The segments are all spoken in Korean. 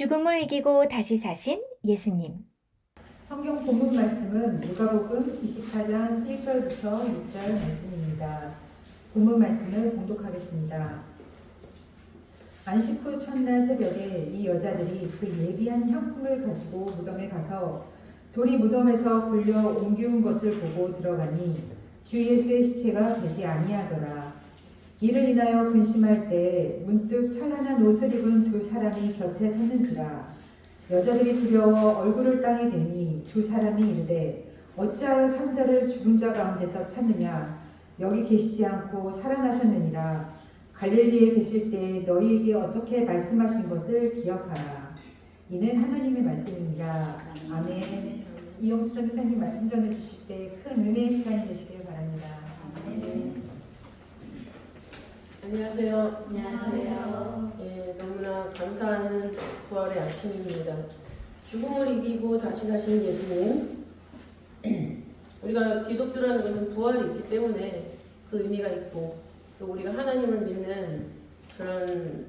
죽음을 이기고 다시 사신 예수님. 성경 본문 말씀은 누가복음 24장 1절부터 6절 말씀입니다. 본문 말씀을 봉독하겠습니다. 안식 후 첫날 새벽에 이 여자들이 그 예비한 향품을 가지고 무덤에 가서 돌이 무덤에서 굴려 옮기운 것을 보고 들어가니 주 예수의 시체가 되지 아니하더라. 이를 인하여 근심할 때 문득 찬란한 옷을 입은 두 사람이 곁에 섰는지라. 여자들이 두려워 얼굴을 땅에 대니 두 사람이 이르되 어찌하여 산자를 죽은 자 가운데서 찾느냐. 여기 계시지 않고 살아나셨느니라. 갈릴리에 계실 때 너희에게 어떻게 말씀하신 것을 기억하라. 이는 하나님의 말씀입니다. 아멘. 이영수 전도사님 말씀 전해주실 때 큰 은혜의 시간이 되시길 바랍니다. 아멘. 안녕하세요. 안녕하세요. 너무나 감사하는 부활의 아침입니다. 죽음을 이기고 다시 사신 예수님. 우리가 기독교라는 것은 부활이 있기 때문에 그 의미가 있고, 또 우리가 하나님을 믿는 그런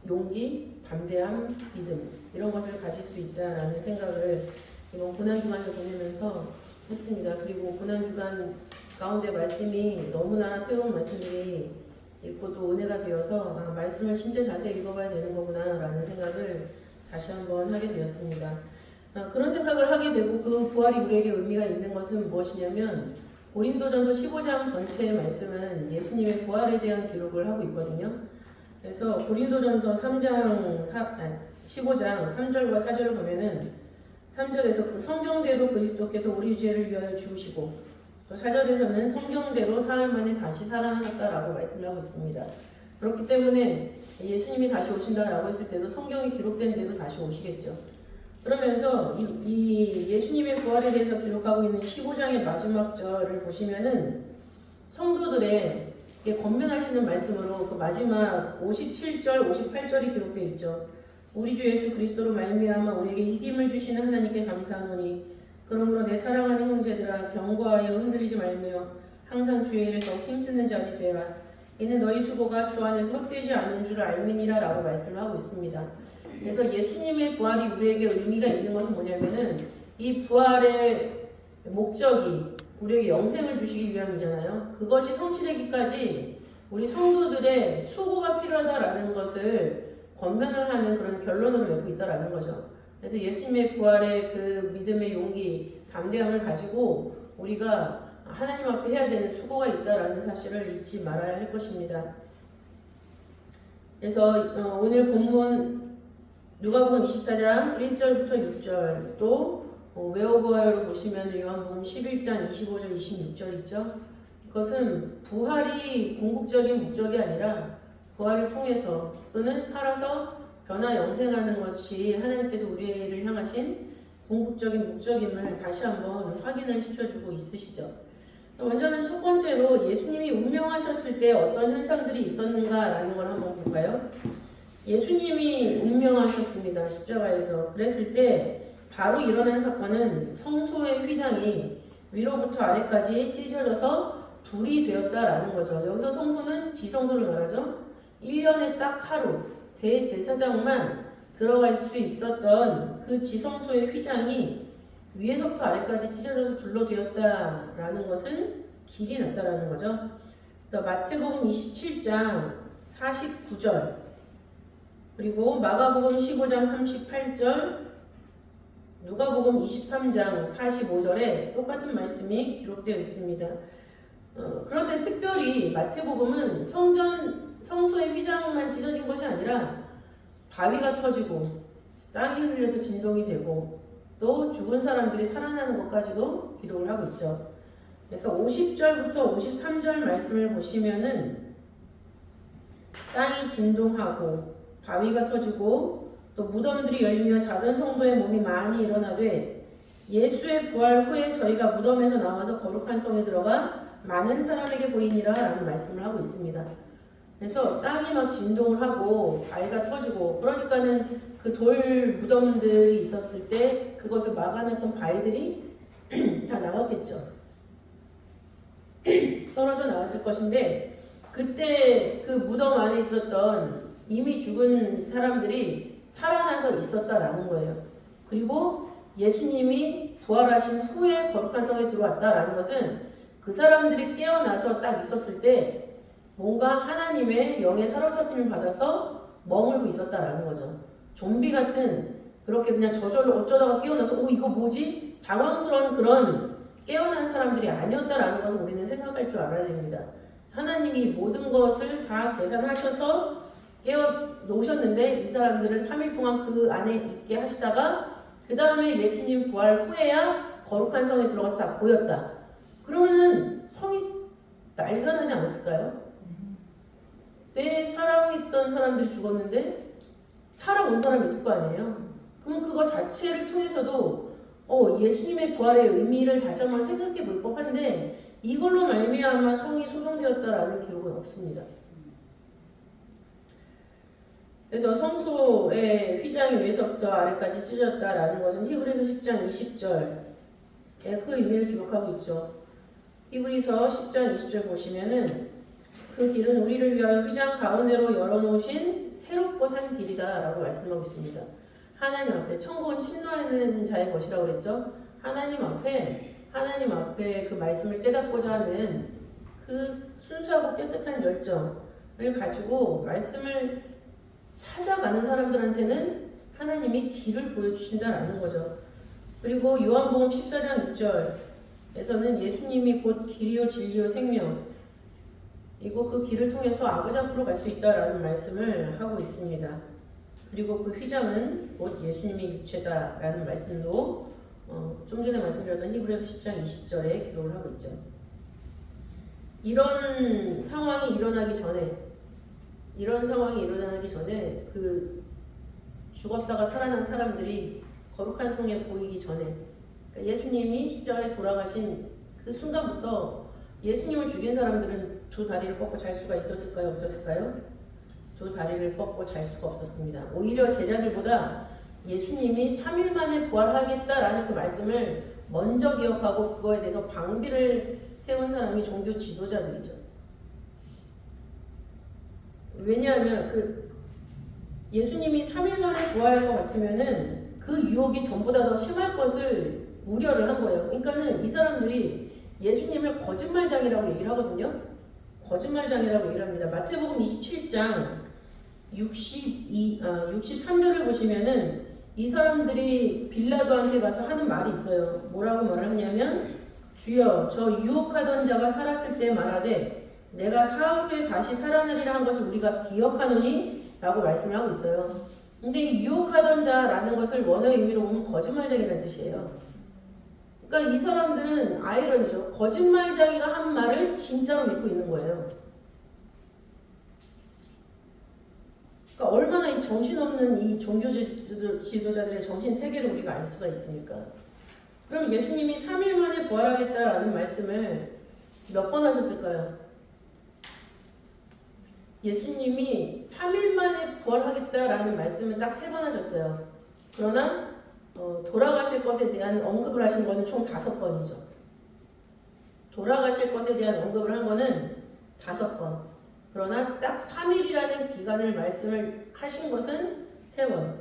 용기, 담대함, 믿음 이런 것을 가질 수 있다라는 생각을 이번 고난주간을 보내면서 했습니다. 그리고 고난주간 가운데 말씀이 너무나 새로운 말씀들이 읽고 또 은혜가 되어서 말씀을 진짜 자세히 읽어봐야 되는 거구나 라는 생각을 다시 한번 하게 되었습니다. 그런 생각을 하게 되고 그 부활이 우리에게 의미가 있는 것은 무엇이냐면 고린도전서 15장 전체의 말씀은 예수님의 부활에 대한 기록을 하고 있거든요. 그래서 고린도전서 15장 3절과 4절을 보면은 3절에서 그 성경대로 그리스도께서 우리 죄를 위하여 죽으시고, 또 4절에서는 성경대로 사흘 만에 다시 살아나셨다라고 말씀하고 있습니다. 그렇기 때문에 예수님이 다시 오신다라고 했을 때도 성경이 기록된 대로 다시 오시겠죠. 그러면서 이 예수님의 부활에 대해서 기록하고 있는 15장의 마지막 절을 보시면은 성도들의 권면하시는 말씀으로 그 마지막 57절, 58절이 기록되어 있죠. 우리 주 예수 그리스도로 말미암아 우리에게 이김을 주시는 하나님께 감사하노니 그러므로 내 사랑하는 형제들아 경고하여 흔들리지 말며 항상 주의 일을 더욱 힘쓰는 자니 되라. 이는 너희 수고가 주 안에서 헛되지 않은 줄을 알미니라 라고 말씀하고 있습니다. 그래서 예수님의 부활이 우리에게 의미가 있는 것은 뭐냐면은 이 부활의 목적이 우리에게 영생을 주시기 위함이잖아요. 그것이 성취되기까지 우리 성도들의 수고가 필요하다라는 것을 권면을 하는 그런 결론으로 맺고 있다라는 거죠. 그래서 예수님의 부활의 그 믿음의 용기, 담대함을 가지고 우리가 하나님 앞에 해야 되는 수고가 있다라는 사실을 잊지 말아야 할 것입니다. 그래서 오늘 본문 누가복음 24장 1절부터 6절 또 외워보아요를 보시면 요한복음 11장 25절 26절 있죠. 그것은 부활이 궁극적인 목적이 아니라 부활을 통해서 또는 살아서 변화 영생하는 것이 하나님께서 우리를 향하신 궁극적인 목적임을 다시 한번 확인을 시켜주고 있으시죠. 먼저는 첫 번째로 예수님이 운명하셨을 때 어떤 현상들이 있었는가라는 걸 한번 볼까요? 예수님이 운명하셨습니다. 십자가에서. 그랬을 때 바로 일어난 사건은 성소의 휘장이 위로부터 아래까지 찢어져서 둘이 되었다라는 거죠. 여기서 성소는 지성소를 말하죠. 1년에 딱 하루 대제사장만 들어갈 수 있었던 그 지성소의 휘장이 위에서부터 아래까지 찢어져서 둘로 되었다라는 것은 길이 났다라는 거죠. 그래서 마태복음 27장 49절 그리고 마가복음 15장 38절 누가복음 23장 45절에 똑같은 말씀이 기록되어 있습니다. 그런데 특별히 마태복음은 성소의 휘장만 찢어진 것이 아니라 바위가 터지고 땅이 흔들려서 진동이 되고 또 죽은 사람들이 살아나는 것까지도 기록을 하고 있죠. 그래서 50절부터 53절 말씀을 보시면은 땅이 진동하고 바위가 터지고 또 무덤들이 열리며 자전 성도의 몸이 많이 일어나되 예수의 부활 후에 저희가 무덤에서 나와서 거룩한 성에 들어가 많은 사람에게 보이니라 라는 말씀을 하고 있습니다. 그래서 땅이 막 진동을 하고 바위가 터지고 그러니까는 그 돌 무덤들이 있었을 때 그것을 막아냈던 바위들이 다 나갔겠죠. 떨어져 나왔을 것인데 그때 그 무덤 안에 있었던 이미 죽은 사람들이 살아나서 있었다라는 거예요. 그리고 예수님이 부활하신 후에 거룩한 성에 들어왔다라는 것은 그 사람들이 깨어나서 딱 있었을 때 뭔가 하나님의 영에 사로잡힘을 받아서 머물고 있었다라는 거죠. 좀비 같은 그렇게 그냥 저절로 어쩌다가 깨어나서 이거 뭐지? 당황스러운 그런 깨어난 사람들이 아니었다라는 것을 우리는 생각할 줄 알아야 됩니다. 하나님이 모든 것을 다 계산하셔서 깨워 놓으셨는데 이 사람들을 3일 동안 그 안에 있게 하시다가 그 다음에 예수님 부활 후에야 거룩한 성에 들어가서 다 보였다. 그러면은 성이 난리가 나지 않았을까요? 내 살아오고 있던 사람들이 죽었는데 살아온 사람이 있을 거 아니에요? 그럼 그거 자체를 통해서도 예수님의 부활의 의미를 다시 한번 생각해 볼 법한데 이걸로 말미암아 성이 소동되었다라는 기록은 없습니다. 그래서 성소의 휘장이 위에서부터 아래까지 찢어졌다라는 것은 히브리서 10장 20절에 그 의미를 기록하고 있죠. 히브리서 10장 20절 보시면은 그 길은 우리를 위하여 휘장 가운데로 열어놓으신 새롭고 산 길이다 라고 말씀하고 있습니다. 하나님 앞에 천국은 침노하는 자의 것이라고 그랬죠. 하나님 앞에 그 말씀을 깨닫고자 하는 그 순수하고 깨끗한 열정을 가지고 말씀을 찾아가는 사람들한테는 하나님이 길을 보여주신다라는 거죠. 그리고 요한복음 14장 6절에서는 예수님이 곧 길이요 진리요 생명 그리고 그 길을 통해서 아버지 앞으로 갈 수 있다라는 말씀을 하고 있습니다. 그리고 그 휘장은 곧 예수님의 육체다라는 말씀도 좀 전에 말씀드렸던 히브리서 10장 20절에 기록을 하고 있죠. 이런 상황이 일어나기 전에 그 죽었다가 살아난 사람들이 거룩한 성에 보이기 전에 그러니까 예수님이 십자가에 돌아가신 그 순간부터 예수님을 죽인 사람들은 두 다리를 뻗고 잘 수가 있었을까요? 없었을까요? 두 다리를 뻗고 잘 수가 없었습니다. 오히려 제자들보다 예수님이 3일 만에 부활하겠다라는 그 말씀을 먼저 기억하고 그거에 대해서 방비를 세운 사람이 종교 지도자들이죠. 왜냐하면 그 예수님이 3일 만에 부활할 것 같으면은 그 유혹이 전보다 더 심할 것을 우려를 한 거예요. 그러니까는 이 사람들이 예수님을 거짓말장이라고 얘기를 하거든요. 거짓말장이라고 얘기를 합니다. 마태복음 27장 63절을 보시면은 이 사람들이 빌라도한테 가서 하는 말이 있어요. 뭐라고 말을 하냐면 주여 저 유혹하던 자가 살았을 때 말하되 내가 사흘 후에 다시 살아나리라 한 것을 우리가 기억하노니 라고 말씀을 하고 있어요. 근데 이 유혹하던 자라는 것을 원어의 의미로 보면 거짓말장이라는 뜻이에요. 그러니까 이 사람들은 아이러니죠. 거짓말장이가 한 말을 진짜로 믿고 있는 거예요. 그러니까 얼마나 이 정신없는 이 종교 지도자들의 정신 세계를 우리가 알 수가 있습니까? 그럼 예수님이 3일 만에 부활하겠다라는 말씀을 몇 번 하셨을까요? 예수님이 3일 만에 부활하겠다라는 말씀을 딱 3번 하셨어요. 그러나 돌아가실 것에 대한 언급을 하신 거는 총 5번이죠. 돌아가실 것에 대한 언급을 한 거는 5번. 그러나 딱 3일이라는 기간을 말씀을 하신 것은 3번.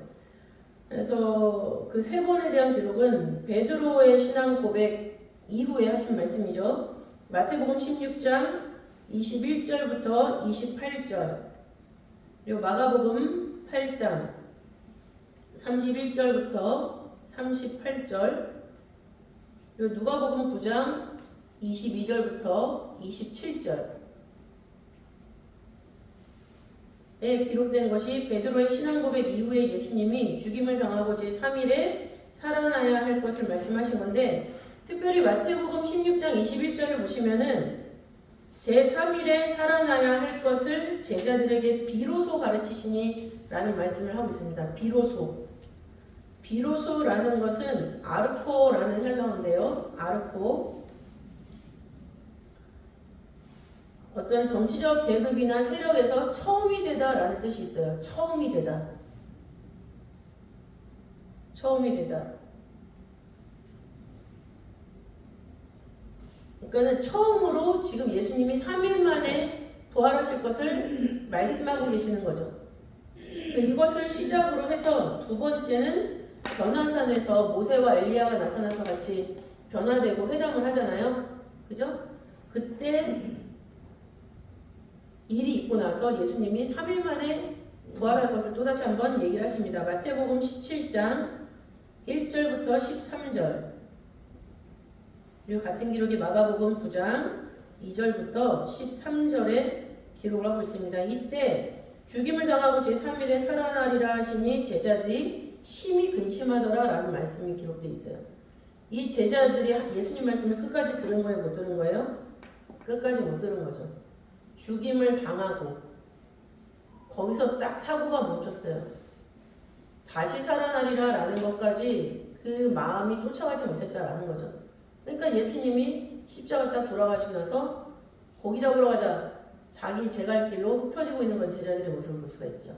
그래서 그 3번에 대한 기록은 베드로의 신앙 고백 이후에 하신 말씀이죠. 마태복음 16장 21절부터 28절 그리고 마가복음 8장 31절부터 38절 그리고 누가복음 9장 22절부터 27절에 기록된 것이 베드로의 신앙 고백 이후에 예수님이 죽임을 당하고 제3일에 살아나야 할 것을 말씀하신 건데 특별히 마태복음 16장 21절을 보시면은 제3일에 살아나야 할 것을 제자들에게 비로소 가르치시니 라는 말씀을 하고 있습니다. 비로소라는 것은 아르코라는 헬라어인데요. 아르코 어떤 정치적 계급이나 세력에서 처음이 되다 라는 뜻이 있어요. 처음이 되다. 그러니까는 처음으로 지금 예수님이 3일 만에 부활하실 것을 말씀하고 계시는 거죠. 그래서 이것을 시작으로 해서 두 번째는 변화산에서 모세와 엘리야가 나타나서 같이 변화되고 회담을 하잖아요. 그죠? 그때 일이 있고 나서 예수님이 3일 만에 부활할 것을 또다시 한번 얘기를 하십니다. 마태복음 17장 1절부터 13절, 그리고 같은 기록이 마가복음 9장 2절부터 13절에 기록을 하고 있습니다. 이때 죽임을 당하고 제3일에 살아나리라 하시니 제자들이 심히 근심하더라 라는 말씀이 기록되어 있어요. 이 제자들이 예수님 말씀을 끝까지 들은 거예요? 못 들은 거예요? 끝까지 못 들은 거죠. 죽임을 당하고 거기서 딱 사고가 멈췄어요. 다시 살아나리라 라는 것까지 그 마음이 쫓아가지 못했다라는 거죠. 그러니까 예수님이 십자가 딱 돌아가시고 나서 고기 잡으러 가자, 자기 제갈 길로 흩어지고 있는 건 제자들의 모습을 볼 수가 있죠.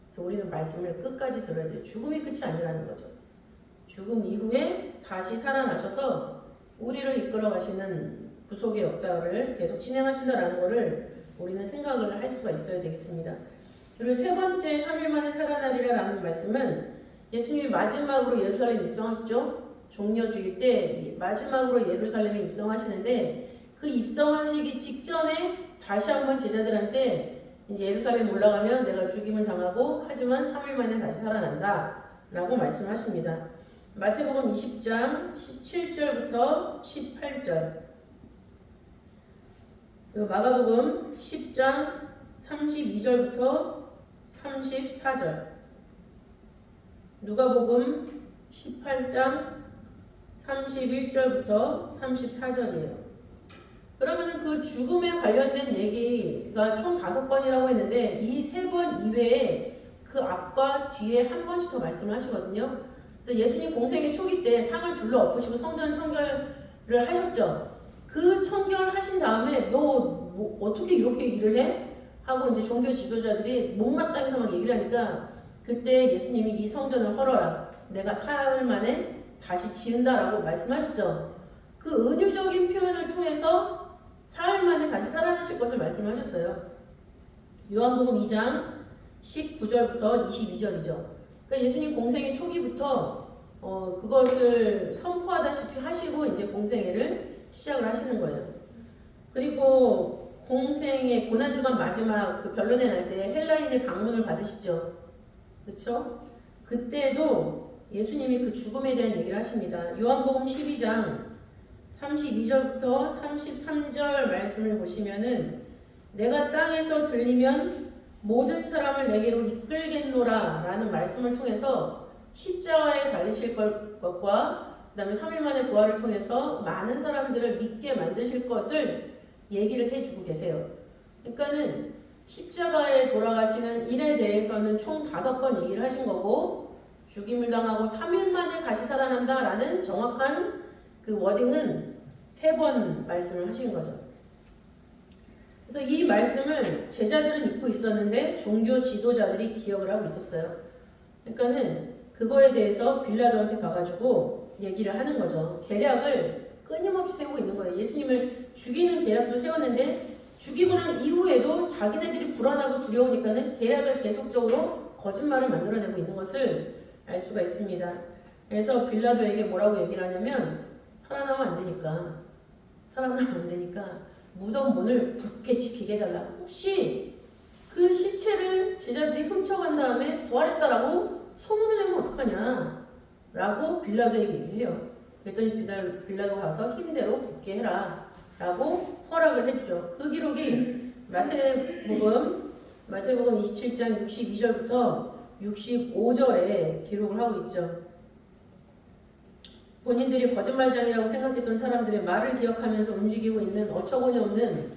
그래서 우리는 말씀을 끝까지 들어야 돼요. 죽음이 끝이 아니라는 거죠. 죽음 이후에 다시 살아나셔서 우리를 이끌어 가시는 구속의 역사를 계속 진행하신다라는 것을 우리는 생각을 할 수가 있어야 되겠습니다. 그리고 세 번째 3일 만에 살아나리라라는 말씀은 예수님이 마지막으로 예루살렘에 입성하시죠. 종려주일 때 마지막으로 예루살렘에 입성하시는데 그 입성하시기 직전에 다시 한번 제자들한테 이제 예루살렘 올라가면 내가 죽임을 당하고 하지만 3일 만에 다시 살아난다 라고 말씀하십니다. 마태복음 20장 17절부터 18절, 그리고 마가복음 10장 32절부터 34절, 누가복음 18장 31절부터 34절이에요. 그러면 그 죽음에 관련된 얘기가 총 5번이라고 했는데 이 3번 이외에 그 앞과 뒤에 한 번씩 더 말씀을 하시거든요. 그래서 예수님 공생의 초기 때 상을 둘러 엎으시고 성전 청결을 하셨죠. 그 청결하신 다음에 너 뭐 어떻게 이렇게 일을 해? 하고 이제 종교 지도자들이 못마땅해서 막 얘기를 하니까 그때 예수님이 이 성전을 헐어라, 내가 사흘 만에 다시 지은다라고 말씀하셨죠. 그 은유적인 표현을 통해서 사흘 만에 다시 살아나실 것을 말씀하셨어요. 요한복음 2장 19절부터 22절이죠. 그러니까 예수님 공생의 초기부터 그것을 선포하다시피 하시고 이제 공생애를 시작을 하시는 거예요. 그리고 공생의 고난주간 마지막 그 변론의 날 때 헬라인의 방문을 받으시죠. 그렇죠? 그때도 예수님이 그 죽음에 대한 얘기를 하십니다. 요한복음 12장 32절부터 33절 말씀을 보시면은 내가 땅에서 들리면 모든 사람을 내게로 이끌겠노라 라는 말씀을 통해서 십자가에 달리실 것과 그 다음에 3일 만에 부활을 통해서 많은 사람들을 믿게 만드실 것을 얘기를 해주고 계세요. 그러니까는 십자가에 돌아가시는 일에 대해서는 총 5번 얘기를 하신 거고 죽임을 당하고 3일 만에 다시 살아난다라는 정확한 그 워딩은 3번 말씀을 하신 거죠. 그래서 이 말씀을 제자들은 잊고 있었는데 종교 지도자들이 기억을 하고 있었어요. 그러니까는 그거에 대해서 빌라도한테 가가지고 얘기를 하는 거죠. 계략을 끊임없이 세우고 있는 거예요. 예수님을 죽이는 계략도 세웠는데 죽이고 난 이후에도 자기네들이 불안하고 두려우니까는 계략을 계속적으로 거짓말을 만들어내고 있는 것을 알 수가 있습니다. 그래서 빌라도에게 뭐라고 얘기를 하냐면 살아나면 안 되니까 무덤 문을 굳게 지키게 해달라. 혹시 그 시체를 제자들이 훔쳐간 다음에 부활했다라고 소문을 내면 어떡하냐 라고 빌라도에게 얘기를 해요. 그랬더니 빌라도가 가서 힘대로 굳게 해라 라고 허락을 해주죠. 그 기록이 마태복음 27장 62절부터 65절에 기록을 하고 있죠. 본인들이 거짓말장이라고 생각했던 사람들의 말을 기억하면서 움직이고 있는 어처구니 없는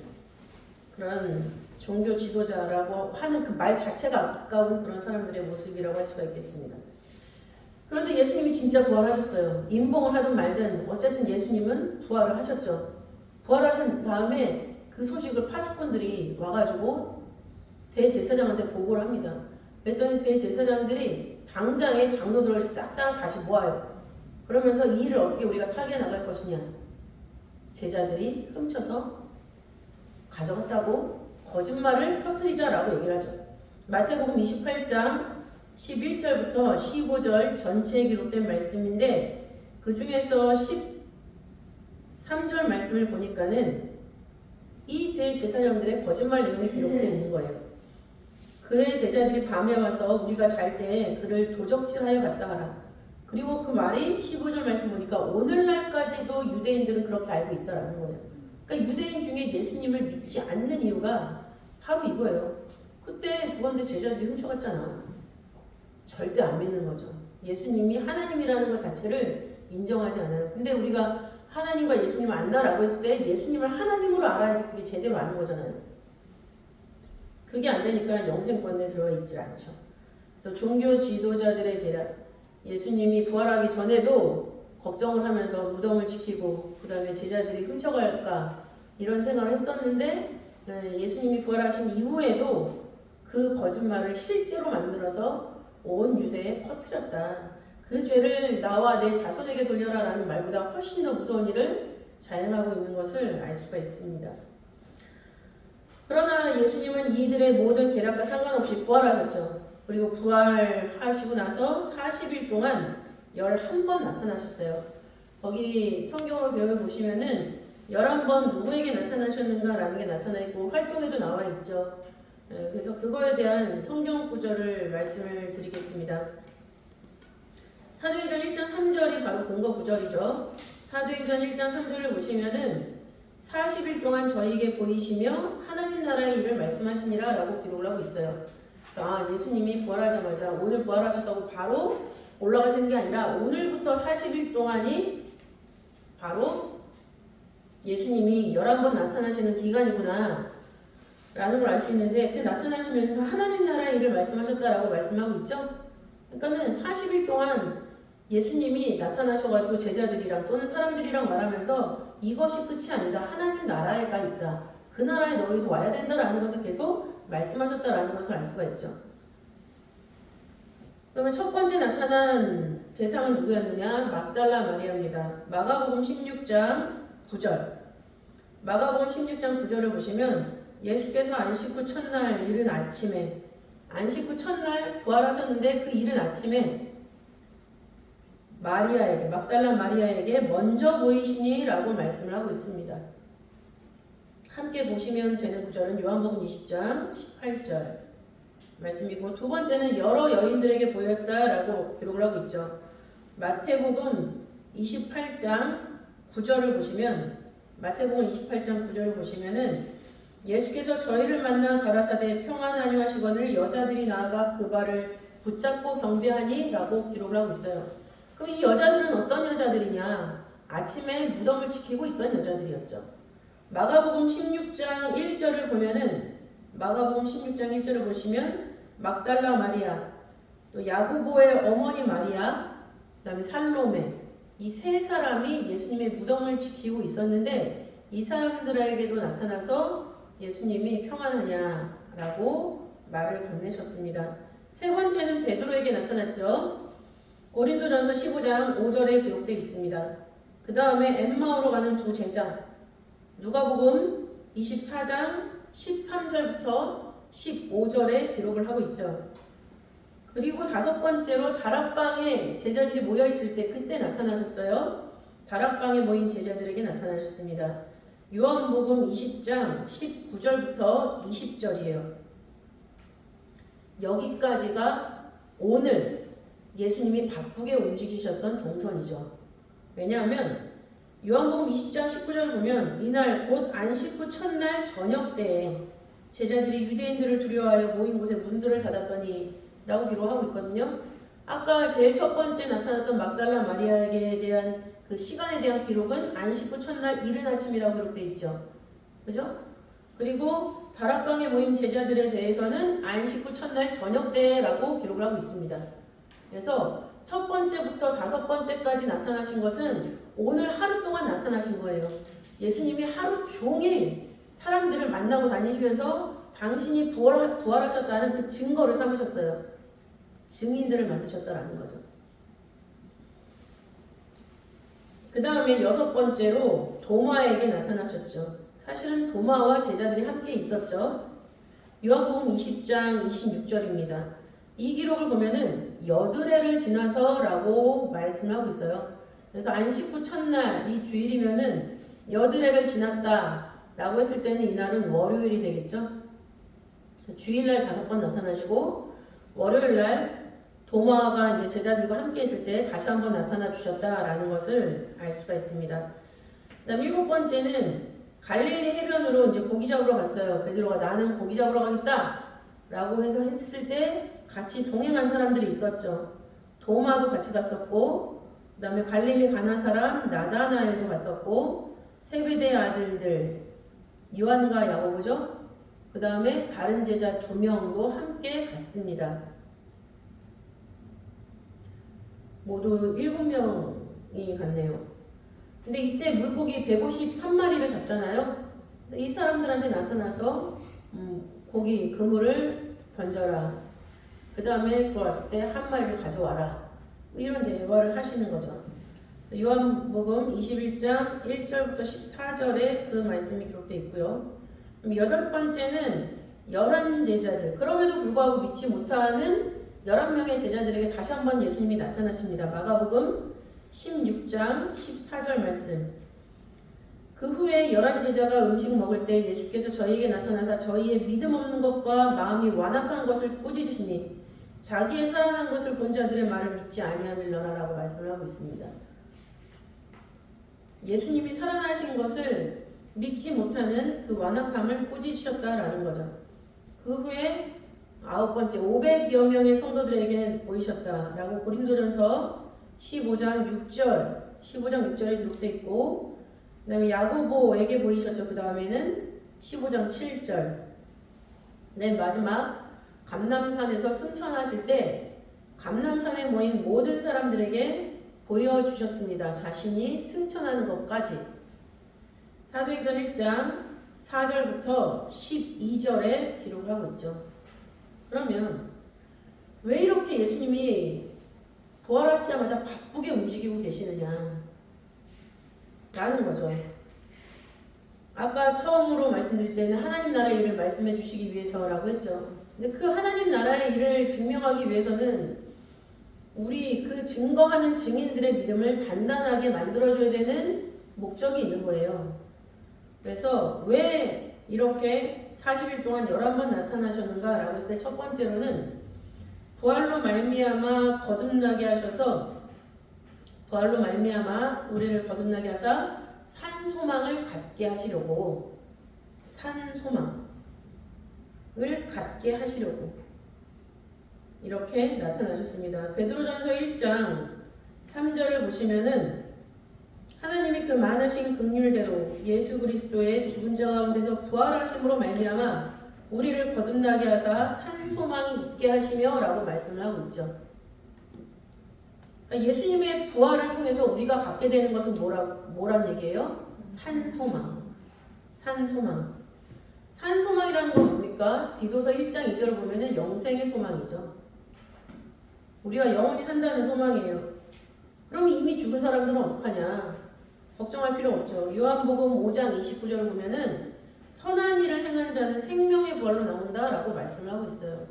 그런 종교 지도자라고 하는 그 말 자체가 가까운 그런 사람들의 모습이라고 할 수가 있겠습니다. 그런데 예수님이 진짜 부활하셨어요. 임봉을 하든 말든 어쨌든 예수님은 부활을 하셨죠. 부활하신 다음에 그 소식을 파수꾼들이 와가지고 대제사장한테 보고를 합니다. 그랬더니 대제사장들이 당장에 장로들을 싹 다 다시 모아요. 그러면서 이 일을 어떻게 우리가 타개해 나갈 것이냐. 제자들이 훔쳐서 가져갔다고 거짓말을 퍼뜨리자라고 얘기를 하죠. 마태복음 28장 11절부터 15절 전체에 기록된 말씀인데 그 중에서 13절 말씀을 보니까는 이 대제사장들의 거짓말 내용이 기록되어 있는 거예요. 그의 제자들이 밤에 와서 우리가 잘 때 그를 도적질하여 갔다 하라. 그리고 그 말이 15절 말씀 보니까 오늘날까지도 유대인들은 그렇게 알고 있다라는 거예요. 그러니까 유대인 중에 예수님을 믿지 않는 이유가 바로 이거예요. 그때 그건데 제자들이 훔쳐갔잖아. 절대 안 믿는 거죠. 예수님이 하나님이라는 것 자체를 인정하지 않아요. 근데 우리가 하나님과 예수님을 안다라고 했을 때 예수님을 하나님으로 알아야지 그게 제대로 아는 거잖아요. 그게 안 되니까 영생권에 들어가 있지 않죠. 그래서 종교 지도자들의 계략, 예수님이 부활하기 전에도 걱정을 하면서 무덤을 지키고 그 다음에 제자들이 훔쳐갈까 이런 생각을 했었는데 예수님이 부활하신 이후에도 그 거짓말을 실제로 만들어서 온 유대에 퍼뜨렸다. 그 죄를 나와 내 자손에게 돌려라 라는 말보다 훨씬 더 무서운 일을 자행하고 있는 것을 알 수가 있습니다. 그러나 예수님은 이들의 모든 계략과 상관없이 부활하셨죠. 그리고 부활하시고 나서 40일 동안 11번 나타나셨어요. 거기 성경을 배워보시면은 11번 누구에게 나타나셨는가라는 게 나타나 있고 활동에도 나와 있죠. 그래서 그거에 대한 성경 구절을 말씀을 드리겠습니다. 사도행전 1장 3절이 바로 근거 구절이죠. 사도행전 1장 3절을 보시면은 40일 동안 저희에게 보이시며 하나님 나라의 일을 말씀하시니라 라고 기록을 하고 있어요. 그래서 예수님이 부활하자마자 오늘 부활하셨다고 바로 올라가시는 게 아니라 오늘부터 40일 동안이 바로 예수님이 11번 나타나시는 기간이구나 라는 걸 알 수 있는데 그 나타나시면서 하나님 나라의 일을 말씀하셨다라고 말씀하고 있죠. 그러니까는 40일 동안 예수님이 나타나셔가지고 제자들이랑 또는 사람들이랑 말하면서 이것이 끝이 아니다. 하나님 나라가 있다. 그 나라에 너희도 와야 된다라는 것을 계속 말씀하셨다라는 것을 알 수가 있죠. 그러면 첫 번째 나타난 대상은 누구였느냐? 막달라 마리아입니다. 마가복음 16장 9절. 마가복음 16장 9절을 보시면 예수께서 안식 후 첫날 이른 아침에 안식 후 첫날 부활하셨는데 그 이른 아침에 마리아에게 막달라 마리아에게 먼저 보이시니 라고 말씀을 하고 있습니다. 함께 보시면 되는 구절은 요한복음 20장 18절 말씀이고 두 번째는 여러 여인들에게 보였다라고 기록을 하고 있죠. 마태복음 28장 9절을 보시면 마태복음 28장 9절을 보시면은 예수께서 저희를 만나 가라사대 평안하니 하시거늘 여자들이 나아가 그 발을 붙잡고 경배하니 라고 기록을 하고 있어요. 그럼 이 여자들은 어떤 여자들이냐? 아침에 무덤을 지키고 있던 여자들이었죠. 마가복음 16장 1절을 보면은 마가복음 16장 1절을 보시면 막달라 마리아, 또 야고보의 어머니 마리아, 그다음에 살로메 이 세 사람이 예수님의 무덤을 지키고 있었는데 이 사람들에게도 나타나서 예수님이 평안하냐라고 말을 건네셨습니다. 세 번째는 베드로에게 나타났죠. 고린도전서 15장 5절에 기록되어 있습니다. 그 다음에 엠마오로 가는 두 제자 누가복음 24장 13절부터 15절에 기록을 하고 있죠. 그리고 다섯 번째로 다락방에 제자들이 모여있을 때 그때 나타나셨어요. 다락방에 모인 제자들에게 나타나셨습니다. 요한복음 20장 19절부터 20절이에요. 여기까지가 오늘 예수님이 바쁘게 움직이셨던 동선이죠. 왜냐하면 요한복음 20장 19절을 보면 이날 곧 안식 후 첫날 저녁 때에 제자들이 유대인들을 두려워하여 모인 곳에 문들을 닫았더니 라고 기록하고 있거든요. 아까 제일 첫 번째 나타났던 막달라 마리아에게 대한 그 시간에 대한 기록은 안식 후 첫날 이른 아침이라고 기록되어 있죠. 그죠? 그리고 다락방에 모인 제자들에 대해서는 안식 후 첫날 저녁 때라고 기록을 하고 있습니다. 그래서 첫 번째부터 다섯 번째까지 나타나신 것은 오늘 하루 동안 나타나신 거예요. 예수님이 하루 종일 사람들을 만나고 다니시면서 당신이 부활하셨다는 그 증거를 삼으셨어요. 증인들을 만드셨다라는 거죠. 그 다음에 여섯 번째로 도마에게 나타나셨죠. 사실은 도마와 제자들이 함께 있었죠. 요한복음 20장 26절입니다. 이 기록을 보면은 여드레를 지나서 라고 말씀하고 있어요. 그래서 안식 후 첫날 이 주일이면은 여드레를 지났다 라고 했을 때는 이날은 월요일이 되겠죠. 주일날 5번 나타나시고 월요일날 도마가 이제 제자들과 함께 있을 때 다시 한번 나타나 주셨다라는 것을 알 수가 있습니다. 그다음 7번째는 갈릴리 해변으로 이제 고기 잡으러 갔어요. 베드로가 나는 고기 잡으러 가겠다 라고 해서 했을 때 같이 동행한 사람들이 있었죠. 도마도 같이 갔었고, 그 다음에 갈릴리 가나 사람 나다나엘도 갔었고, 세베대의 아들들 요한과 야고보죠. 그 다음에 다른 제자 2명도 함께 갔습니다. 모두 7명이 갔네요. 근데 이때 물고기 153마리를 잡잖아요. 그래서 이 사람들한테 나타나서 고기 그물을 던져라. 그 다음에 그거 왔을 때 한 마리를 가져와라. 이런 대화를 하시는 거죠. 요한복음 21장 1절부터 14절에 그 말씀이 기록되어 있고요. 그럼 8번째는 11 제자들. 그럼에도 불구하고 믿지 못하는 11명의 제자들에게 다시 한번 예수님이 나타나십니다. 마가복음 16장 14절 말씀. 그 후에 11 제자가 음식 먹을 때 예수께서 저희에게 나타나사 저희의 믿음 없는 것과 마음이 완악한 것을 꾸짖으시니 자기의 살아난 것을 본 자들의 말을 믿지 아니함일러나 라고 말씀을 하고 있습니다. 예수님이 살아나신 것을 믿지 못하는 그 완악함을 꾸짖으셨다라는 거죠. 그 후에 9번째 500여 명의 성도들에게 보이셨다라고 고린도전서 15장 6절에 기록되어 있고, 그 다음에 야고보에게 보이셨죠. 그 다음에는 15장 7절. 네, 마지막 감람산에서 승천하실 때 감람산에 모인 모든 사람들에게 보여주셨습니다. 자신이 승천하는 것까지. 사도행전 1장 4절부터 12절에 기록을 하고 있죠. 그러면 왜 이렇게 예수님이 부활하시자마자 바쁘게 움직이고 계시느냐 라는 거죠. 아까 처음으로 말씀드릴 때는 하나님 나라의 일을 말씀해 주시기 위해서라고 했죠. 근데 그 하나님 나라의 일을 증명하기 위해서는 우리 그 증거하는 증인들의 믿음을 단단하게 만들어줘야 되는 목적이 있는 거예요. 그래서 왜 이렇게 40일 동안 11번 나타나셨는가 라고 했을 때 첫 번째로는 부활로 말미암아 거듭나게 하셔서 부활로 말미암아 우리를 거듭나게 하사 산 소망을 갖게 하시려고 산 소망을 갖게 하시려고 이렇게 나타나셨습니다. 베드로전서 1장 3절을 보시면은 하나님이 그 많으신 긍휼대로 예수 그리스도의 죽은 자 가운데서 부활하심으로 말미암아 우리를 거듭나게 하사 산 소망이 있게 하시며 라고 말씀을 하고 있죠. 그러니까 예수님의 부활을 통해서 우리가 갖게 되는 것은 뭐란 얘기예요? 산 소망. 산 소망. 산 소망이라는 건 뭡니까? 디도서 1장 2절을 보면은 영생의 소망이죠. 우리가 영원히 산다는 소망이에요. 그럼 이미 죽은 사람들은 어떡하냐? 걱정할 필요 없죠. 요한복음 5장 29절을 보면은 선한 일을 행한 자는 생명의 부활로 나온다 라고 말씀을 하고 있어요.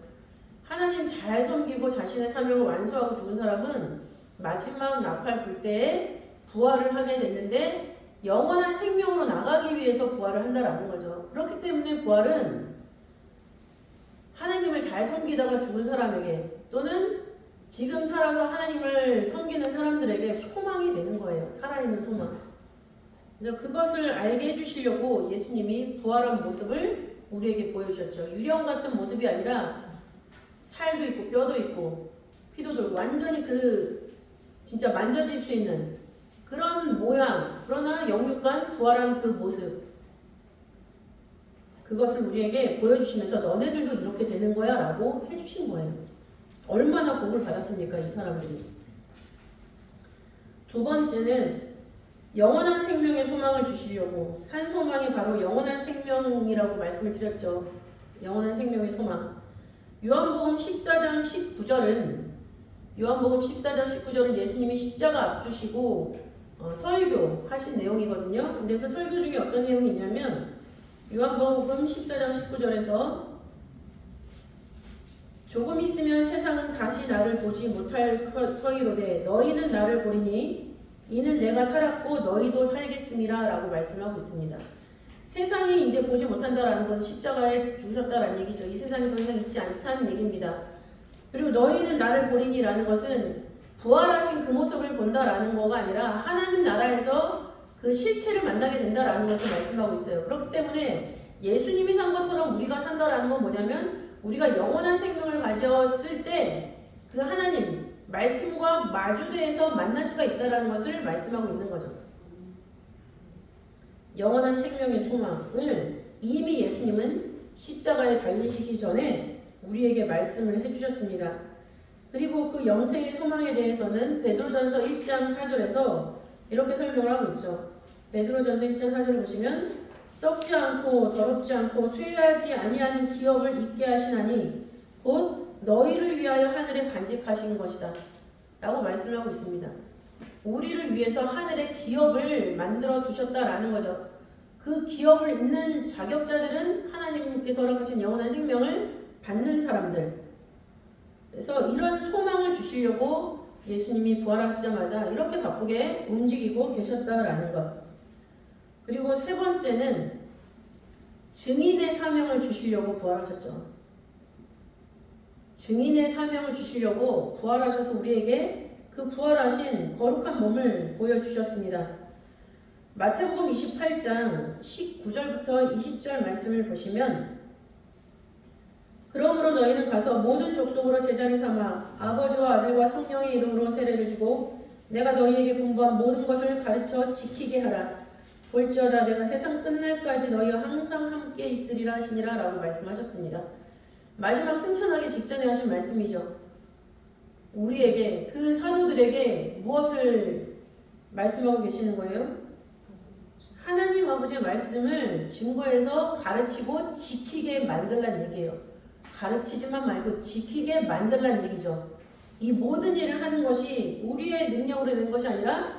하나님 잘 섬기고 자신의 사명을 완수하고 죽은 사람은 마지막 나팔 불 때에 부활을 하게 됐는데 영원한 생명으로 나가기 위해서 부활을 한다라는 거죠. 그렇기 때문에 부활은 하나님을 잘 섬기다가 죽은 사람에게 또는 지금 살아서 하나님을 섬기는 사람들에게 소망이 되는 거예요. 살아있는 소망. 그래서 그것을 알게 해주시려고 예수님이 부활한 모습을 우리에게 보여주셨죠. 유령 같은 모습이 아니라 살도 있고 뼈도 있고 피도 돌고 완전히 진짜 만져질 수 있는 그런 모양, 그러나 영육간 부활한 그 모습, 그것을 우리에게 보여주시면서 너네들도 이렇게 되는 거야 라고 해주신 거예요. 얼마나 복을 받았습니까, 이 사람들이. 두 번째는 영원한 생명의 소망을 주시려고, 산 소망이 바로 영원한 생명이라고 말씀을 드렸죠. 영원한 생명의 소망. 요한복음 14장 19절은 예수님이 십자가 앞두시고 설교 하신 내용이거든요. 근데 그 설교 중에 어떤 내용이 있냐면 요한복음 14장 19절에서 조금 있으면 세상은 다시 나를 보지 못할 터이로되 너희는 나를 보리니 이는 내가 살았고 너희도 살겠음이라 라고 말씀하고 있습니다. 세상이 이제 보지 못한다라는 것은 십자가에 죽으셨다라는 얘기죠. 이 세상이 더 이상 있지 않다는 얘기입니다. 그리고 너희는 나를 보리니라는 것은 부활하신 그 모습을 본다라는 거가 아니라 하나님 나라에서 그 실체를 만나게 된다라는 것을 말씀하고 있어요. 그렇기 때문에 예수님이 산 것처럼 우리가 산다라는 건 뭐냐면 우리가 영원한 생명을 가졌을 때 그 하나님 말씀과 마주대에서 만날 수가 있다라는 것을 말씀하고 있는 거죠. 영원한 생명의 소망을 이미 예수님은 십자가에 달리시기 전에 우리에게 말씀을 해주셨습니다. 그리고 그 영생의 소망에 대해서는 베드로전서 1장 4절에서 이렇게 설명을 하고 있죠. 베드로전서 1장 4절을 보시면 썩지 않고 더럽지 않고 쇠하지 아니하는 기업을 있게 하시나니 곧 너희를 위하여 하늘에 간직하신 것이다 라고 말씀을 하고 있습니다. 우리를 위해서 하늘에 기업을 만들어 두셨다라는 거죠. 그 기업을 잇는 자격자들은 하나님께서 허락하신 영원한 생명을 받는 사람들. 그래서 이런 소망을 주시려고 예수님이 부활하시자마자 이렇게 바쁘게 움직이고 계셨다라는 것. 그리고 세 번째는 증인의 사명을 주시려고 부활하셨죠. 증인의 사명을 주시려고 부활하셔서 우리에게 그 부활하신 거룩한 몸을 보여주셨습니다. 마태복음 28장 19절부터 20절 말씀을 보시면 그러므로 너희는 가서 모든 족속으로 제자를 삼아 아버지와 아들과 성령의 이름으로 세례를 주고 내가 너희에게 공부한 모든 것을 가르쳐 지키게 하라. 볼지어다 내가 세상 끝날까지 너희와 항상 함께 있으리라 하시니라 라고 말씀하셨습니다. 마지막 승천하기 직전에 하신 말씀이죠. 우리에게 그 사도들에게 무엇을 말씀하고 계시는 거예요? 하나님 아버지의 말씀을 증거해서 가르치고 지키게 만들란 얘기예요. 가르치지만 말고 지키게 만들란 얘기죠. 이 모든 일을 하는 것이 우리의 능력으로 된 것이 아니라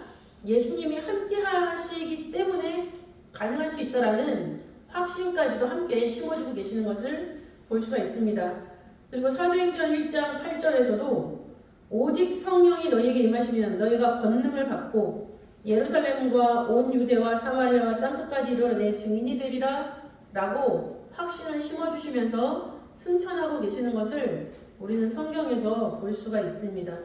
예수님이 함께 하시기 때문에 가능할 수 있다라는 확신까지도 함께 심어주고 계시는 것을 볼 수가 있습니다. 그리고 사도행전 1장 8절에서도 오직 성령이 너희에게 임하시면 너희가 권능을 받고 예루살렘과 온 유대와 사마리아와 땅끝까지 이르러 내 증인이 되리라 라고 확신을 심어주시면서 승천하고 계시는 것을 우리는 성경에서 볼 수가 있습니다.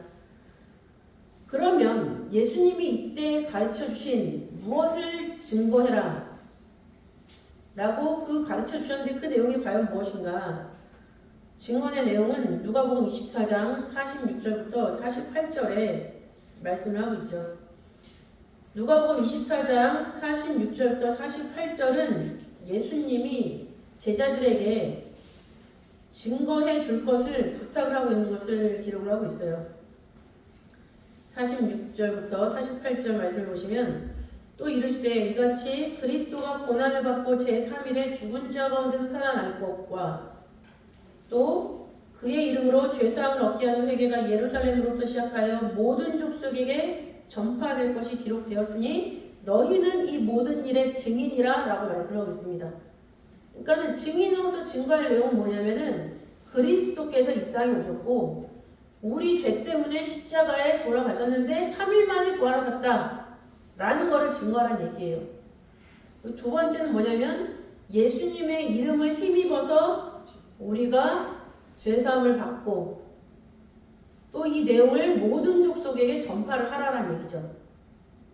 그러면 예수님이 이때 가르쳐 주신 무엇을 증거해라 라고 그 가르쳐 주셨는데 그 내용이 과연 무엇인가? 증언의 내용은 누가복음 24장 46절부터 48절에 말씀을 하고 있죠. 누가복음 24장 46절부터 48절은 예수님이 제자들에게 증거해 줄 것을 부탁을 하고 있는 것을 기록을 하고 있어요. 46절부터 48절 말씀을 보시면 또 이르시되 이같이 그리스도가 고난을 받고 제3일에 죽은 자 가운데서 살아날 것과 또 그의 이름으로 죄사함을 얻게 하는 회개가 예루살렘으로부터 시작하여 모든 족속에게 전파될 것이 기록되었으니 너희는 이 모든 일의 증인이라 라고 말씀하고 있습니다. 그러니까 증인으로서 증거할 내용은 뭐냐면은 그리스도께서 이 땅에 오셨고 우리 죄 때문에 십자가에 돌아가셨는데 3일 만에 부활하셨다 라는 것을 증거하라는 얘기예요. 두 번째는 뭐냐면 예수님의 이름을 힘입어서 우리가 죄사함을 받고 또 이 내용을 모든 족속에게 전파를 하라는 얘기죠.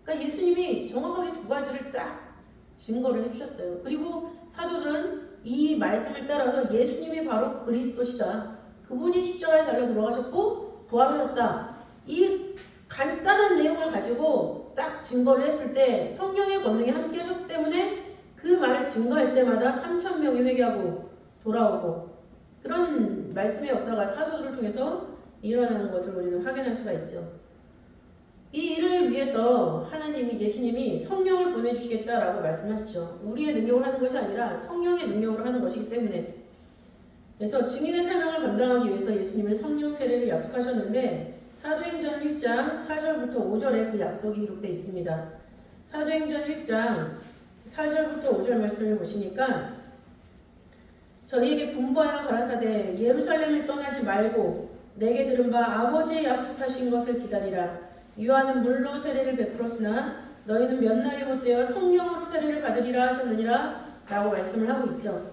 그러니까 예수님이 정확하게 두 가지를 딱 증거를 해주셨어요. 그리고 사도들은 이 말씀을 따라서 예수님이 바로 그리스도시다. 그분이 십자가에 달려 돌아가셨고 부활하셨다. 이 간단한 내용을 가지고 딱 증거를 했을 때 성령의 권능이 함께 하셨기 때문에 그 말을 증거할 때마다 3,000명이 회개하고 돌아오고 그런 말씀의 역사가 사도들을 통해서 일어나는 것을 우리는 확인할 수가 있죠. 이 일을 위해서 예수님이 성령을 보내주시겠다라고 말씀하시죠. 우리의 능력으로 하는 것이 아니라 성령의 능력으로 하는 것이기 때문에 그래서 증인의 사명을 감당하기 위해서 예수님은 성령 세례를 약속하셨는데 사도행전 1장 4절부터 5절에 그 약속이 기록되어 있습니다. 사도행전 1장 4절부터 5절 말씀을 보시니까 저희에게 분부하여 가라사대 예루살렘을 떠나지 말고 내게 들은 바 아버지의 약속하신 것을 기다리라. 요한은 물로 세례를 베풀었으나 너희는 몇 날이 못되어 성령으로 세례를 받으리라 하셨느니라 라고 말씀을 하고 있죠.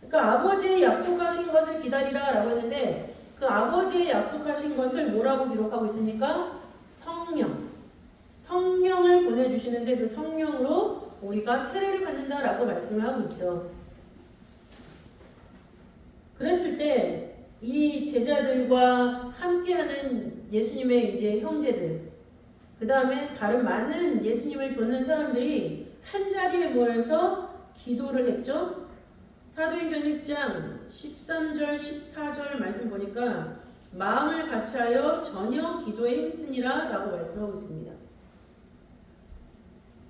그러니까 아버지의 약속하신 것을 기다리라 라고 했는데 그 아버지의 약속하신 것을 뭐라고 기록하고 있습니까? 성령. 성령을 보내주시는데 그 성령으로 우리가 세례를 받는다라고 말씀을 하고 있죠. 그랬을 때 이 제자들과 함께하는 예수님의 이제 형제들, 그 다음에 다른 많은 예수님을 좇는 사람들이 한 자리에 모여서 기도를 했죠. 사도행전 1장 13절 14절 말씀 보니까 마음을 같이하여 전혀 기도에 힘쓰니라 라고 말씀하고 있습니다.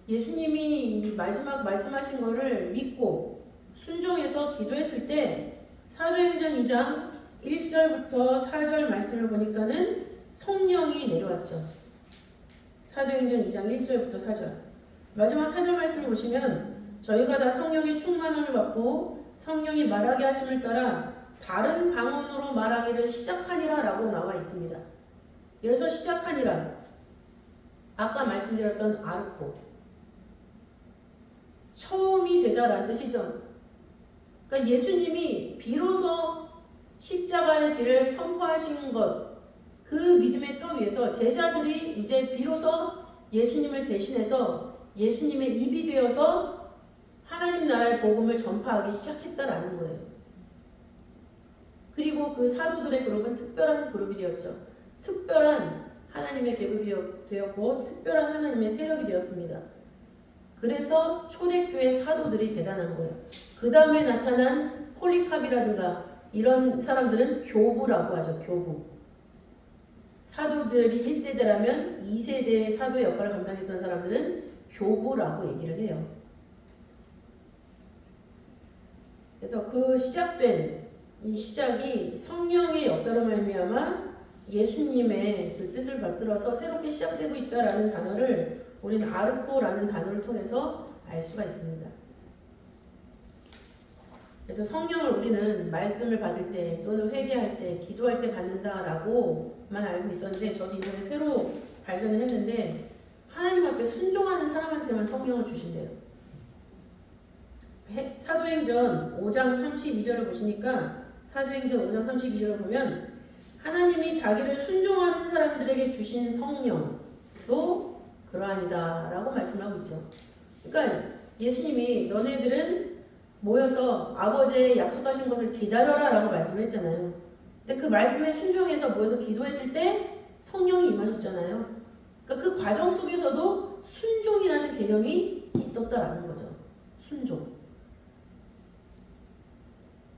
예수님이 마지막 말씀하신 것을 믿고 순종해서 기도했을 때 사도행전 2장 1절부터 4절 말씀을 보니까는 성령이 내려왔죠. 사도행전 2장 1절부터 4절. 마지막 4절 말씀을 보시면 저희가 다 성령의 충만함을 받고 성령이 말하게 하심을 따라 다른 방언으로 말하기를 시작하니라 라고 나와 있습니다. 여기서 시작하니라. 아까 말씀드렸던 아르코. 처음이 되다라는 뜻이죠. 그러니까 예수님이 비로소 십자가의 길을 선포하신 것, 그 믿음의 터 위에서 제자들이 이제 비로소 예수님을 대신해서 예수님의 입이 되어서 하나님 나라의 복음을 전파하기 시작했다라는 거예요. 그리고 그 사도들의 그룹은 특별한 그룹이 되었죠. 특별한 하나님의 계급이 되었고 특별한 하나님의 세력이 되었습니다. 그래서 초대교회 사도들이 대단한 거예요. 그 다음에 나타난 폴리캅이라든가 이런 사람들은 교부라고 하죠. 교부. 사도들이 1세대라면 2세대의 사도의 역할을 감당했던 사람들은 교부라고 얘기를 해요. 그래서 그 시작된 이 시작이 성령의 역사로 말미암아 예수님의 그 뜻을 받들어서 새롭게 시작되고 있다라는 단어를 우리는 아르코라는 단어를 통해서 알 수가 있습니다. 그래서 성령을 우리는 말씀을 받을 때 또는 회개할 때 기도할 때 받는다라고만 알고 있었는데 저도 이번에 새로 발견을 했는데 하나님 앞에 순종하는 사람한테만 성령을 주신대요. 사도행전 5장 32절을 보시니까 사도행전 5장 32절을 보면 하나님이 자기를 순종하는 사람들에게 주신 성령도 그러하니다 라고 말씀하고 있죠. 그러니까 예수님이 너네들은 모여서 아버지의 약속하신 것을 기다려라 라고 말씀했잖아요. 근데 그 말씀에 순종해서 모여서 기도했을 때 성령이 임하셨잖아요. 그러니까 그 과정 속에서도 순종이라는 개념이 있었다라는 거죠. 순종.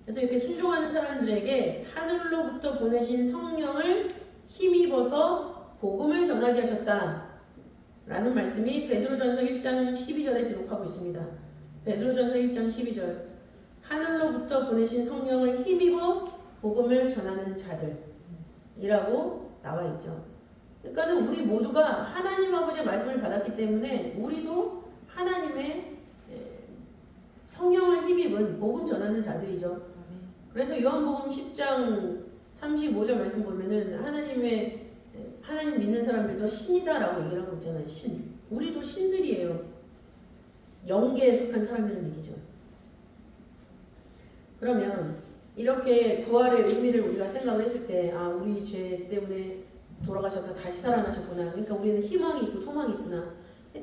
그래서 이렇게 순종하는 사람들에게 하늘로부터 보내신 성령을 힘입어서 복음을 전하게 하셨다 라는 말씀이 베드로전서 1장 12절에 기록하고 있습니다. 베드로전서 1장 12절 하늘로부터 보내신 성령을 힘입어 복음을 전하는 자들이라고 나와 있죠. 그러니까 우리 모두가 하나님 아버지의 말씀을 받았기 때문에 우리도 하나님의 성령을 힘입은 복음 전하는 자들이죠. 그래서 요한복음 10장 35절 말씀 보면은 하나님 믿는 사람들도 신이다라고 얘기를 하고 있잖아요. 신. 우리도 신들이에요. 영계에 속한 사람들은 얘기죠. 그러면 이렇게 부활의 의미를 우리가 생각을 했을 때 우리 죄 때문에 돌아가셨다 다시 살아나셨구나. 그러니까 우리는 희망이 있고 소망이 있구나.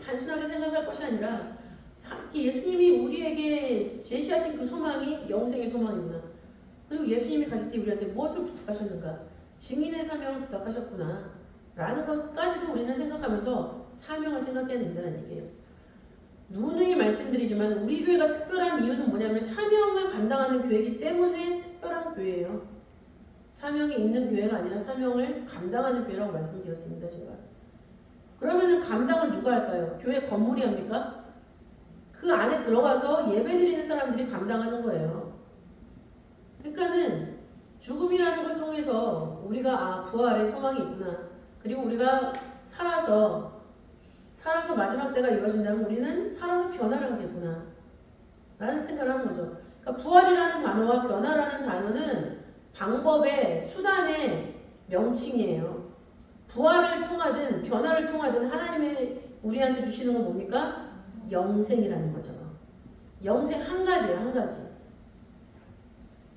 단순하게 생각할 것이 아니라 예수님이 우리에게 제시하신 그 소망이 영생의 소망이구나. 그리고 예수님이 가실 때 우리한테 무엇을 부탁하셨는가? 증인의 사명을 부탁하셨구나. 라는 것까지도 우리는 생각하면서 사명을 생각해야 된다는 얘기예요. 누누이 말씀드리지만 우리 교회가 특별한 이유는 뭐냐면 사명을 감당하는 교회이기 때문에 특별한 교회예요. 사명이 있는 교회가 아니라 사명을 감당하는 교회라고 말씀드렸습니다. 제가. 그러면은 감당을 누가 할까요? 교회 건물이 합니까? 그 안에 들어가서 예배드리는 사람들이 감당하는 거예요. 그러니까는 죽음이라는 걸 통해서 우리가 부활의 소망이 있구나. 그리고 우리가 살아서 마지막 때가 이루어진다면 우리는 사람을 변화를 하겠구나 라는 생각을 하는 거죠. 그러니까 부활이라는 단어와 변화라는 단어는 방법의 수단의 명칭이에요. 부활을 통하든 변화를 통하든 하나님의 우리한테 주시는 건 뭡니까? 영생이라는 거죠. 영생 한 가지예요, 한 가지.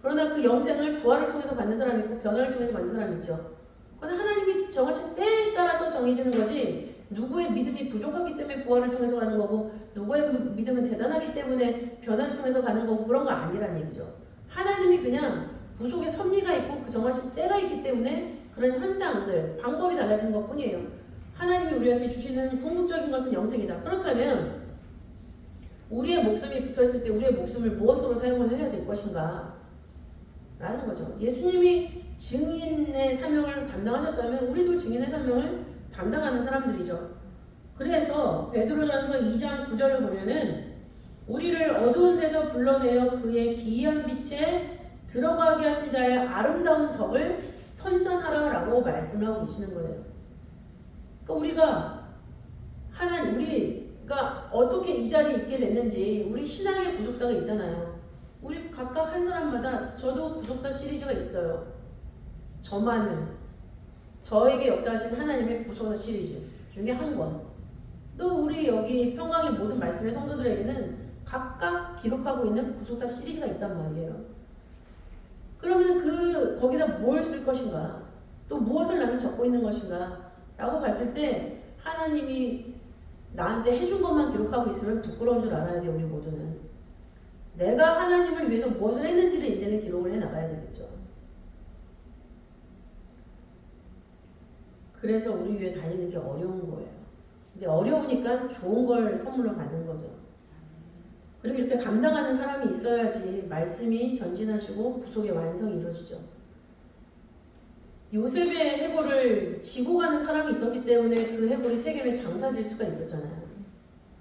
그러나 그 영생을 부활을 통해서 받는 사람이 있고 변화를 통해서 받는 사람이 있죠. 그건 하나님이 정하신 때에 따라서 정해지는 거지, 누구의 믿음이 부족하기 때문에 부활을 통해서 가는 거고 누구의 믿음은 대단하기 때문에 변화를 통해서 가는 거고 그런 거 아니란 얘기죠. 하나님이 그냥 구속의 섭리가 있고 그 정하신 때가 있기 때문에 그런 현상들, 방법이 달라진 것 뿐이에요. 하나님이 우리한테 주시는 궁극적인 것은 영생이다. 그렇다면 우리의 목숨이 붙어있을 때 우리의 목숨을 무엇으로 사용을 해야 될 것인가? 라는 거죠. 예수님이 증인의 사명을 담당하셨다면 우리도 증인의 사명을 담당하는 사람들이죠. 그래서 베드로전서 2장 9절을 보면은 우리를 어두운 데서 불러내어 그의 기이한 빛에 들어가게 하신 자의 아름다운 덕을 선전하라라고 말씀을 하고 계시는 거예요. 그러니까 우리가 어떻게 이 자리에 있게 됐는지 우리 신앙의 구속사가 있잖아요. 우리 각각 한 사람마다 저도 구속사 시리즈가 있어요. 저에게 역사하신 하나님의 구속사 시리즈 중에 한 권. 또 우리 여기 평강의 모든 말씀의 성도들에게는 각각 기록하고 있는 구속사 시리즈가 있단 말이에요. 그러면 거기다 뭘 쓸 것인가? 또 무엇을 나는 적고 있는 것인가? 라고 봤을 때 하나님이 나한테 해준 것만 기록하고 있으면 부끄러운 줄 알아야 돼요, 우리 모두는. 내가 하나님을 위해서 무엇을 했는지를 이제는 기록을 해 나가야 되겠죠. 그래서 우리 위해 다니는 게 어려운 거예요. 근데 어려우니까 좋은 걸 선물로 받는 거죠. 그리고 이렇게 감당하는 사람이 있어야지 말씀이 전진하시고 구속의 완성이 이루어지죠. 요셉의 해골을 지고 가는 사람이 있었기 때문에 그 해골이 세겜에 장사될 수가 있었잖아요.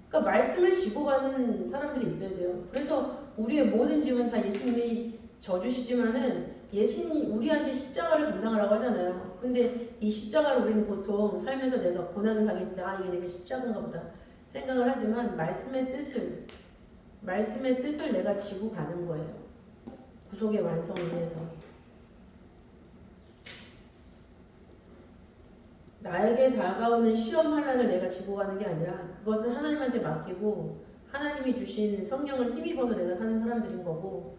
그러니까 말씀을 지고 가는 사람들이 있어야 돼요. 그래서 우리의 모든 짐은 다 예수님이 져주시지만은 예수님 우리한테 십자가를 감당하라고 하잖아요. 근데 이 십자가를 우리는 보통 살면서 내가 고난을 당했을 때 이게 내가 십자가인가 보다 생각을 하지만 말씀의 뜻을 내가 지고 가는 거예요. 구속의 완성을 위해서. 나에게 다가오는 시험 환난을 내가 지고 가는 게 아니라 그것은 하나님한테 맡기고 하나님이 주신 성령을 힘입어서 내가 사는 사람들인 거고,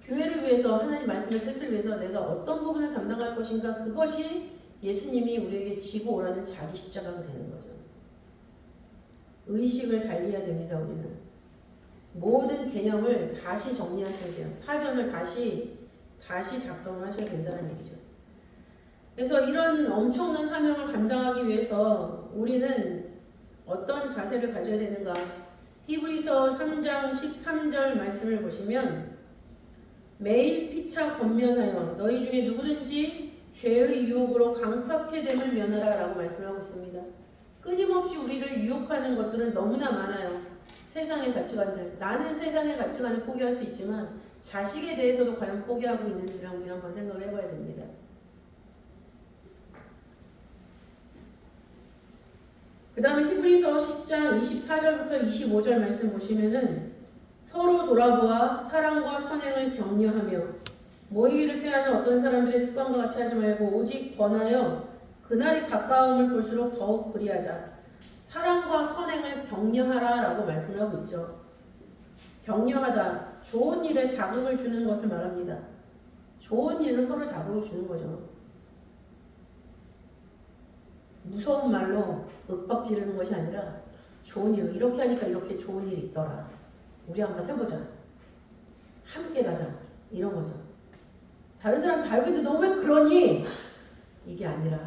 교회를 위해서 하나님 말씀의 뜻을 위해서 내가 어떤 부분을 담당할 것인가, 그것이 예수님이 우리에게 지고 오라는 자기 십자가가 되는 거죠. 의식을 달리해야 됩니다. 우리는 모든 개념을 다시 정리하셔야 돼요. 사전을 다시 작성을 하셔야 된다는 얘기죠. 그래서 이런 엄청난 사명을 감당하기 위해서 우리는 어떤 자세를 가져야 되는가? 히브리서 3장 13절 말씀을 보시면 매일 피차 권면하여 너희 중에 누구든지 죄의 유혹으로 강팍해 됨을 면하라 라고 말씀하고 있습니다. 끊임없이 우리를 유혹하는 것들은 너무나 많아요. 세상의 가치관들. 나는 세상의 가치관을 포기할 수 있지만 자식에 대해서도 과연 포기하고 있는지를 우리 한번 생각을 해봐야 됩니다. 그 다음에 히브리서 10장 24절부터 25절 말씀 보시면은 서로 돌아보아 사랑과 선행을 격려하며 모이기를 피하는 어떤 사람들의 습관과 같이 하지 말고 오직 권하여 그날이 가까움을 볼수록 더욱 그리하자. 사랑과 선행을 격려하라 라고 말씀을 하고 있죠. 격려하다, 좋은 일에 자극을 주는 것을 말합니다. 좋은 일로 서로 자극을 주는 거죠. 무서운 말로 윽박 지르는 것이 아니라 좋은 일로, 이렇게 하니까 이렇게 좋은 일이 있더라, 우리 한번 해보자, 함께 가자, 이런 거죠. 다른 사람 다 알고 있는데 너 왜 그러니? 이게 아니라,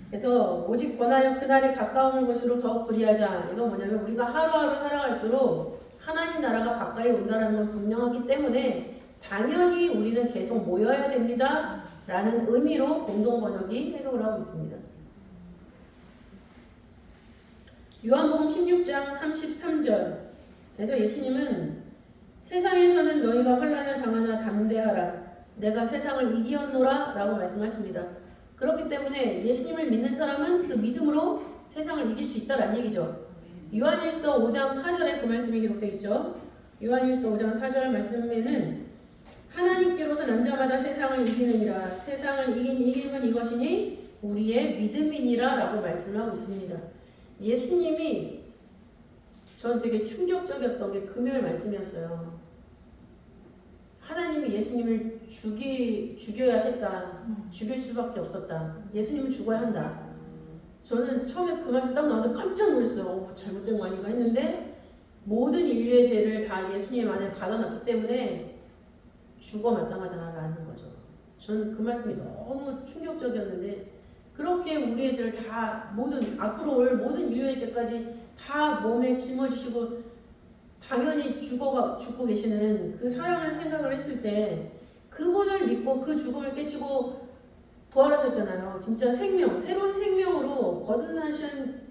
그래서 오직 권하여 그날이 가까움을 볼수록 더욱 그리하자. 이건 뭐냐면 우리가 하루하루 살아갈수록 하나님 나라가 가까이 온다는 건 분명하기 때문에 당연히 우리는 계속 모여야 됩니다 라는 의미로 공동번역이 해석을 하고 있습니다. 요한복음 16장 33절 에서 예수님은 세상에서는 너희가 환난을 당하나 담대하라, 내가 세상을 이기었노라 라고 말씀하십니다. 그렇기 때문에 예수님을 믿는 사람은 그 믿음으로 세상을 이길 수 있다라는 얘기죠. 요한일서 5장 4절에 그 말씀이 기록되어 있죠. 요한일서 5장 4절 말씀에는 하나님께로서 난 자마다 세상을 이기느니라. 세상을 이긴 이김은 이것이니 우리의 믿음이니라 라고 말씀하고 있습니다. 예수님이 전 되게 충격적이었던 게 금요일 말씀이었어요. 하나님이 예수님을 죽여야 했다. 죽일 수밖에 없었다. 예수님은 죽어야 한다. 저는 처음에 그 말씀 딱 나와서 깜짝 놀랐어요. 잘못된 거 아닌가 했는데 모든 인류의 죄를 다 예수님 안에 가둬놨기 때문에 죽어 마땅하다라는 거죠. 저는 그 말씀이 너무 충격적이었는데 그렇게 우리의 죄를 다 앞으로 올 모든 인류의 죄까지 다 몸에 짊어지시고 당연히 죽고 계시는 그 사랑을 생각을 했을 때 그분을 믿고 그 죽음을 깨치고 부활하셨잖아요. 진짜 생명, 새로운 생명으로 거듭나신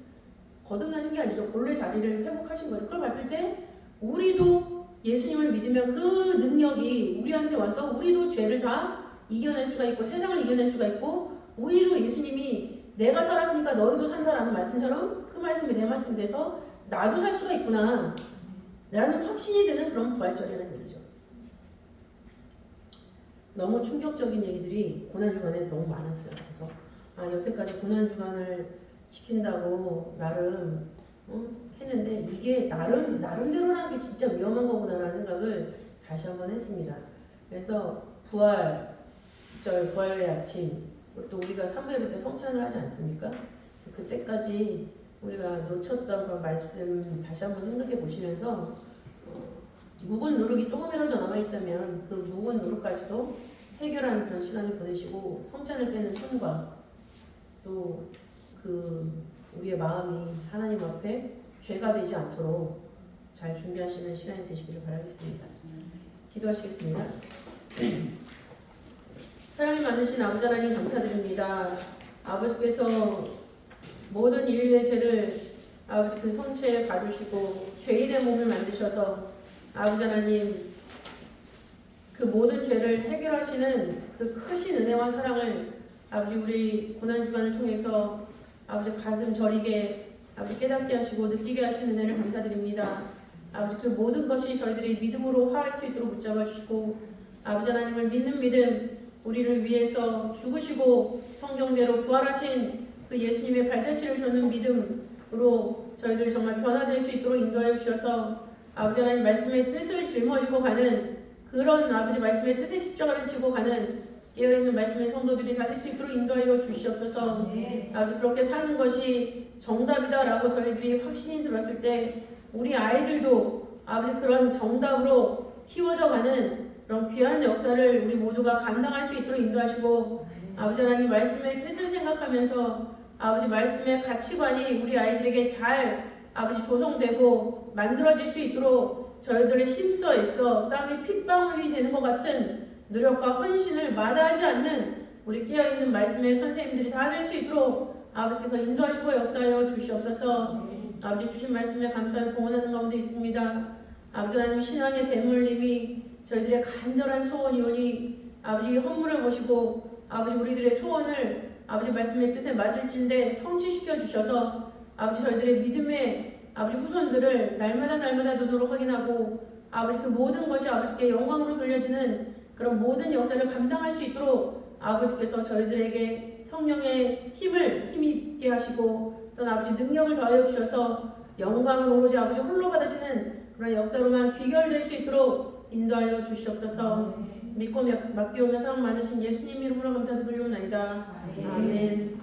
게 아니죠. 본래 자리를 회복하신 거죠. 그걸 봤을 때 우리도 예수님을 믿으면 그 능력이 우리한테 와서 우리도 죄를 다 이겨낼 수가 있고 세상을 이겨낼 수가 있고 우리도 예수님이 내가 살았으니까 너희도 산다라는 말씀처럼 그 말씀이 내 말씀이 돼서 나도 살 수가 있구나 라는 확신이 드는 그런 부활절이라는 얘기죠. 너무 충격적인 얘기들이 고난주간에 너무 많았어요. 그래서 여태까지 고난주간을 지킨다고 나름 했는데 이게 나름대로라는 게 진짜 위험한 거구나라는 생각을 다시 한번 했습니다. 그래서 부활의 아침 또 우리가 300일 때 성찬을 하지 않습니까? 그래서 그때까지 우리가 놓쳤던 그런 말씀 다시 한번 생각해 보시면서 묵은 누룩이 조금이라도 남아있다면 그 묵은 누룩까지도 해결하는 그런 시간을 보내시고 성찬을 떼는 손과 또 우리의 마음이 하나님 앞에 죄가 되지 않도록 잘 준비하시는 시간이 되시기를 바라겠습니다. 기도하시겠습니다. 사랑이 많으신 아버지 하나님 감사드립니다. 아버지께서 모든 인류의 죄를 아버지 그 성체에 가두시고 죄인의 몸을 만드셔서 아버지 하나님 그 모든 죄를 해결하시는 그 크신 은혜와 사랑을 아버지 우리 고난주간을 통해서 아버지 가슴 저리게 아버지 깨닫게 하시고 느끼게 하시는 은혜를 감사드립니다. 아버지 그 모든 것이 저희들이 믿음으로 화할 수 있도록 붙잡아 주시고 아버지 하나님을 믿는 믿음 우리를 위해서 죽으시고 성경대로 부활하신 그 예수님의 발자취를 주는 믿음으로 저희들 정말 변화될 수 있도록 인도하여 주셔서 아버지 하나님 말씀의 뜻을 짊어지고 가는 그런 아버지 말씀의 뜻의 십자가를 지고 가는 깨어있는 말씀의 성도들이 다 될 수 있도록 인도하여 주시옵소서. 아버지 그렇게 사는 것이 정답이다라고 저희들이 확신이 들었을 때 우리 아이들도 아버지 그런 정답으로 키워져 가는 그런 귀한 역사를 우리 모두가 감당할 수 있도록 인도하시고 아버지 하나님 말씀의 뜻을 생각하면서 아버지 말씀의 가치관이 우리 아이들에게 잘 아버지 조성되고 만들어질 수 있도록 저희들의 힘써 애써 땀이 핏방울이 되는 것 같은 노력과 헌신을 마다하지 않는 우리 깨어있는 말씀의 선생님들이 다 될 수 있도록 아버지께서 인도하시고 역사하여 주시옵소서. 아버지 주신 말씀에 감사를 공헌하는 가운데 있습니다. 아버지 하나님 신앙의 대물림이 저희들의 간절한 소원이오니 아버지 헌물을 모시고 아버지 우리들의 소원을 아버지 말씀의 뜻에 맞을진데 성취시켜 주셔서 아버지 저희들의 믿음의 아버지 후손들을 날마다 눈으로 확인하고 아버지 그 모든 것이 아버지께 영광으로 돌려지는 그런 모든 역사를 감당할 수 있도록 아버지께서 저희들에게 성령의 힘있게 하시고 또 아버지 능력을 더하여 주셔서 영광을 오로지 아버지 홀로 받으시는 그런 역사로만 귀결될 수 있도록 인도하여 주시옵소서. 믿고 맡기오며 사랑 많으신 예수님 이름으로 감사드리오나이다. 아멘.